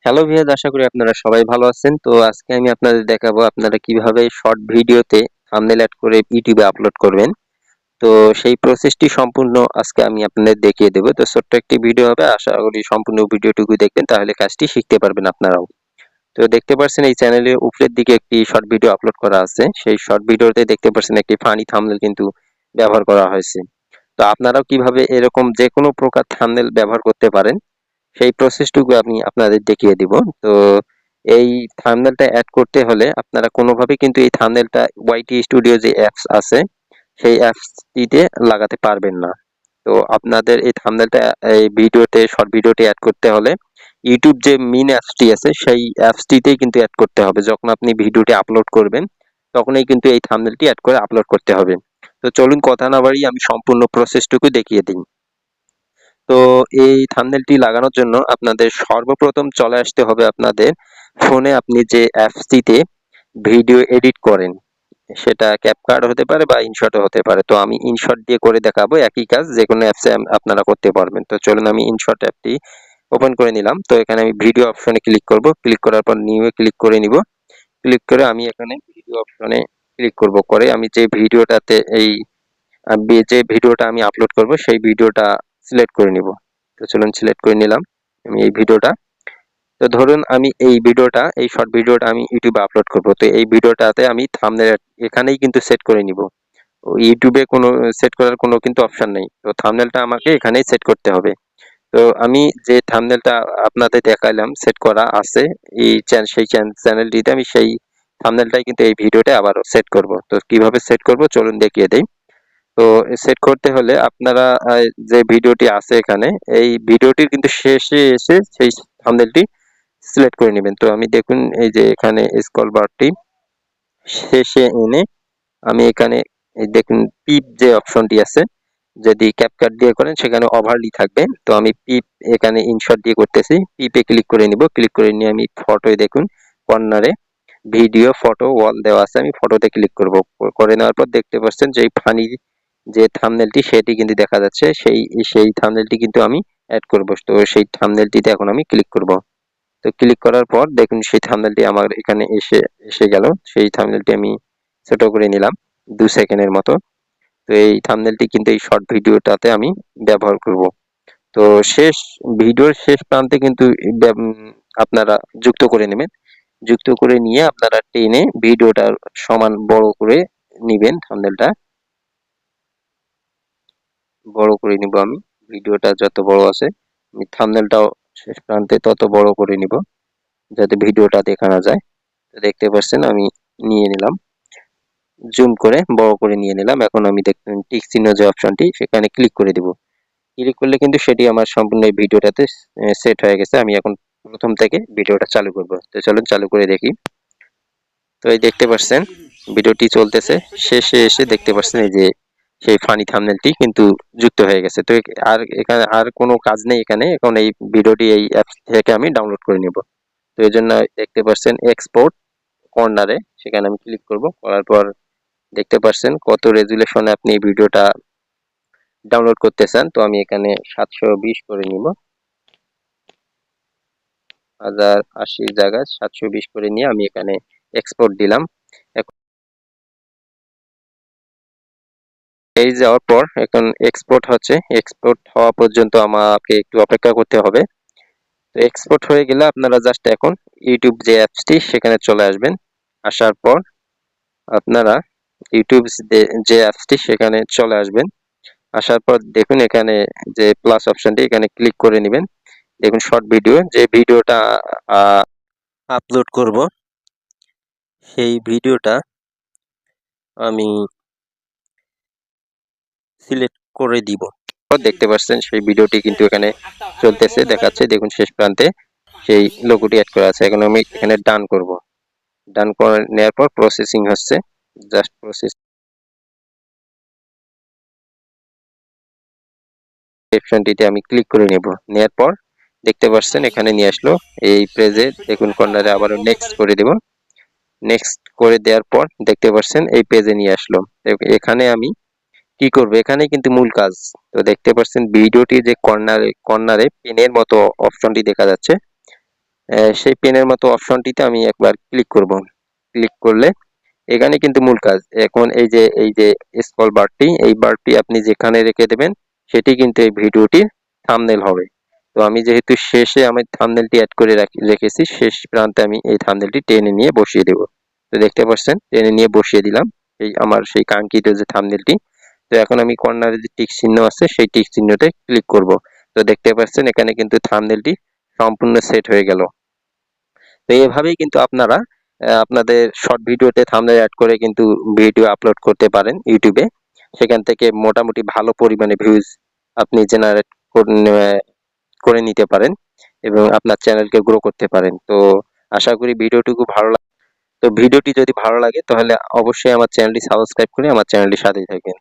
Hello viewers, আশা করি আপনারা সবাই ভালো আছেন। তো আজকে আমি আপনাদের দেখাবো আপনারা কিভাবে শর্ট ভিডিওতে থাম্বনেল এড করে ইউটিউবে আপলোড করবেন। তো সেই প্রসেসটি সম্পূর্ণ আজকে আমি আপনাদের দেখিয়ে দেব। তো ছোট্ট একটি ভিডিও হবে, আশা করি সম্পূর্ণ ভিডিওটুকু দেখবেন, তাহলে কাজটি শিখতে পারবেন আপনারাও। তো দেখতে পাচ্ছেন এই চ্যানেলের উপরের দিকে একটি শর্ট ভিডিও আপলোড করা আছে। সেই শর্ট ভিডিওতে দেখতে পাচ্ছেন একটি ফানি থাম্বনেল কিন্তু ব্যবহার করা হয়েছে। তো আপনারাও কিভাবে এরকম যেকোনো প্রকার থাম্বনেল ব্যবহার করতে পারেন সেই প্রসেসটুকু আমি আপনাদের দেখিয়ে দিব। তো এই থাম্বনেলটা এড করতে হলে আপনারা কোনোভাবে কিন্তু এই থাম্বনেলটা ওয়াইটি স্টুডিও যে অ্যাপস আছে সেই অ্যাপসটিতে লাগাতে পারবেন না। তো আপনাদের এই থাম্বনেলটা এই ভিডিওতে শর্ট ভিডিওতে এড করতে হলে ইউটিউব যে মেইন অ্যাপসটি আছে সেই অ্যাপসটিতেই কিন্তু এড করতে হবে। যখন আপনি ভিডিওটি আপলোড করবেন তখনই কিন্তু এই থাম্বনেলটি এড করে আপলোড করতে হবে। তো চলুন কথা না বাড়িয়ে আমি সম্পূর্ণ প্রসেসটুকু দেখিয়ে দিই। তো এই থাম্বনেলটি লাগানোর জন্য আপনাদের সর্বপ্রথম চলে আসতে হবে আপনাদের ফোনে আপনি যে অ্যাপসটিতে ভিডিও এডিট করেন, সেটা ক্যাপকাট হতে পারে বা ইনশটও হতে পারে। তো আমি ইনশট দিয়ে করে দেখাবো, একই কাজ যেকোনো অ্যাপসে আপনারা করতে পারবেন। তো চলুন আমি ইনশট অ্যাপটি ওপেন করে নিলাম। তো এখানে আমি ভিডিও অপশনে ক্লিক করব, ক্লিক করার পর নিউ এ ক্লিক করে নিব। ক্লিক করে আমি এখানে ভিডিও অপশনে ক্লিক করব, করে আমি যে ভিডিওটাতে যে ভিডিওটা আমি আপলোড করব সেই ভিডিওটা সিলেক্ট করে নিব। তো চলুন সিলেক্ট করে নিলাম আমি এই ভিডিওটা। তো ধরুন আমি এই শর্ট ভিডিওটা আমি ইউটিউবে আপলোড করব। তো এই ভিডিওটাতে আমি থাম্বনেল এখানেই কিন্তু সেট করে নিব। ইউটিউবে কোনো সেট করার কোনো কিন্তু অপশন নেই। তো থাম্বনেলটা আমাকে এখানেই সেট করতে হবে। তো আমি যে থাম্বনেলটা আপনাদের দেখাইলাম সেট করা আছে এই সেই চ্যানেলটিতে আমি সেই থাম্বনেলটাই কিন্তু এই ভিডিওতে আবারও সেট করব। তো কিভাবে সেট করব চলুন দেখিয়ে দেই। তো সেট করতে হলে আপনারা যে ভিডিওটি আছে এখানে এই ভিডিওটির কিন্তু শেষে এসে সেই থাম্বনেলটি সিলেক্ট করে নেবেন। তো আমি দেখুন এই যে এখানে স্ক্রল বারটি শেষে এনে আমি এখানে এই দেখুন পিপ যে অপশনটি আছে, যদি ক্যাপকাট দিয়ে করেন সেখানে ওভারলি থাকবে। তো আমি পিপ এখানে ইনশট দিয়ে করতেছি, পিপে ক্লিক করে নিব। ক্লিক করে নিয়ে আমি ফটোয় দেখুন কর্নারে ভিডিও ফটো ওয়াল দেওয়া আছে, আমি ফটোতে ক্লিক করব। করে নেওয়ার পর দেখতে পাচ্ছেন যে ফানি যে থাম্বনেলটি সেটি কিন্তু দেখা যাচ্ছে, সেই থাম্বনেলটি কিন্তু আমি অ্যাড করব। তো সেই থাম্বনেলটিতে এখন আমি ক্লিক করব। তো ক্লিক করার পর দেখুন সেই থাম্বনেলটি আমার এখানে এসে গেল। সেই থাম্বনেলটি আমি ছোট করে নিলাম 2 সেকেন্ডের মতো। তো এই থাম্বনেলটি কিন্তু এই শর্ট ভিডিওটাতে আমি ব্যবহার করব। তো ভিডিওর শেষ প্রান্তে কিন্তু আপনারা যুক্ত করে নেবেন। যুক্ত করে নিয়ে আপনারা টেনে ভিডিওটার সমান বড় করে নিবেন। থাম্বনেলটা বড় করে নিব আমি। ভিডিওটা যত বড় আছে আমি থাম্বনেলটাও শেষ প্রান্তে তত বড় করে নিব, যাতে ভিডিওটা দেখা না যায়। তো দেখতে পাচ্ছেন আমি নিয়ে নিলাম, জুম করে বড় করে নিয়ে নিলাম। এখন আমি দেখুন টিক চিহ্ন যে অপশনটি সেখানে ক্লিক করে দিব। ক্লিক করলে কিন্তু সেটি আমার সম্পূর্ণ এই ভিডিওটাতে সেট হয়ে গেছে। আমি এখন প্রথম থেকে ভিডিওটা চালু করব। তো চলুন চালু করে দেখি। তো এই দেখতে পাচ্ছেন ভিডিওটি চলতেছে, শেষে এসে দেখতে পাচ্ছেন এই যে সেই ফানি থাম্বনেলটি কিন্তু যুক্ত হয়ে গেছে। তো আর এখানে আর কোনো কাজ নেই এখানে। এখন এই ভিডিওটি এই অ্যাপ থেকে আমি ডাউনলোড করে নিব। তো এজন্য দেখতে পাচ্ছেন এক্সপোর্ট কর্নারে সেখানে আমি ক্লিক করব। করার পর দেখতে পাচ্ছেন কত রেজুলেশনে আপনি এই ভিডিওটা ডাউনলোড করতে চান। তো আমি এখানে 720 করে নিব। 1080 জায়গায় 720 করে নিয়ে আমি এখানে এক্সপোর্ট দিলাম। এখন এই যাওয়ার পর এখন এক্সপোর্ট হচ্ছে, এক্সপোর্ট হওয়া পর্যন্ত আমাকে একটু অপেক্ষা করতে হবে। তো এক্সপোর্ট হয়ে গেলে আপনারা জাস্ট এখন ইউটিউব যে অ্যাপসটি সেখানে চলে আসবেন। আসার পর আপনারা ইউটিউব যে অ্যাপসটি সেখানে চলে আসবেন। আসার পর দেখুন এখানে যে প্লাস অপশনটি এখানে ক্লিক করে নেবেন। দেখুন শর্ট ভিডিও যে ভিডিওটা আপলোড করব সেই ভিডিওটা আমি সিলেক্ট করে দিব। দেখতে পাচ্ছেন সেই ভিডিওটি কিন্তু এখানে চলতেছে, দেখাচ্ছে। দেখুন শেষ প্রান্তে সেই লোগোটি অ্যাড করা আছে। এখন আমি এখানে ডান করব। ডান করে নেওয়ার পর প্রসেসিং হচ্ছে, জাস্ট প্রসেস অপশনটিতে আমি ক্লিক করে নেব। নেওয়ার পর দেখতে পাচ্ছেন এখানে নিয়ে আসলো এই পেজে। দেখুন কর্নারে আবারও নেক্সট করে দেব। নেক্সট করে দেওয়ার পর দেখতে পাচ্ছেন এই পেজে নিয়ে আসলো। এখানে আমি কি করব, এখানে কিন্তু মূল কাজ। তো দেখতে পাচ্ছেন ভিডিওটি যে কর্নারে কর্নারে পেনের মতো অপশনটি দেখা যাচ্ছে, সেই পেনের মতো অপশনটিতে আমি একবার ক্লিক করব। ক্লিক করলে এখানে কিন্তু মূল কাজ। এখন এই যে স্ক্রল বারটি, এই বারটি আপনি যেখানে রেখে দেবেন সেটি কিন্তু এই ভিডিওটির থাম্বনেল হবে। তো আমি যেহেতু শেষে আমি থাম্বনেলটি এড করে রেখেছি, শেষ প্রান্তে আমি এই থাম্বনেলটি টেনে নিয়ে বসিয়ে দেব। তো দেখতে পাচ্ছেন টেনে নিয়ে বসিয়ে দিলাম এই আমার সেই কাঙ্ক্ষিত যে থাম্বনেলটি। তো এখন আমি কর্নারে যে টিক চিহ্ন আছে সেই টিক চিহ্নতে ক্লিক করব। তো দেখতে পাচ্ছেন এখানে কিন্তু থাম্বনেলটি সম্পূর্ণ সেট হয়ে গেল। তো এভাবেই কিন্তু আপনারা আপনাদের শর্ট ভিডিওতে থাম্বনেল এড করে কিন্তু ভিডিও আপলোড করতে পারেন ইউটিউবে। সেখান থেকে মোটামুটি ভালো পরিমাণে ভিউজ আপনি জেনারেট করে নিতে পারেন এবং আপনার চ্যানেলকে গ্রো করতে পারেন। তো আশা করি ভিডিওটুকু ভালো তো ভিডিওটি যদি ভালো লাগে তাহলে অবশ্যই আমার চ্যানেলটি সাবস্ক্রাইব করে আমার চ্যানেলটির সাথেই থাকবেন।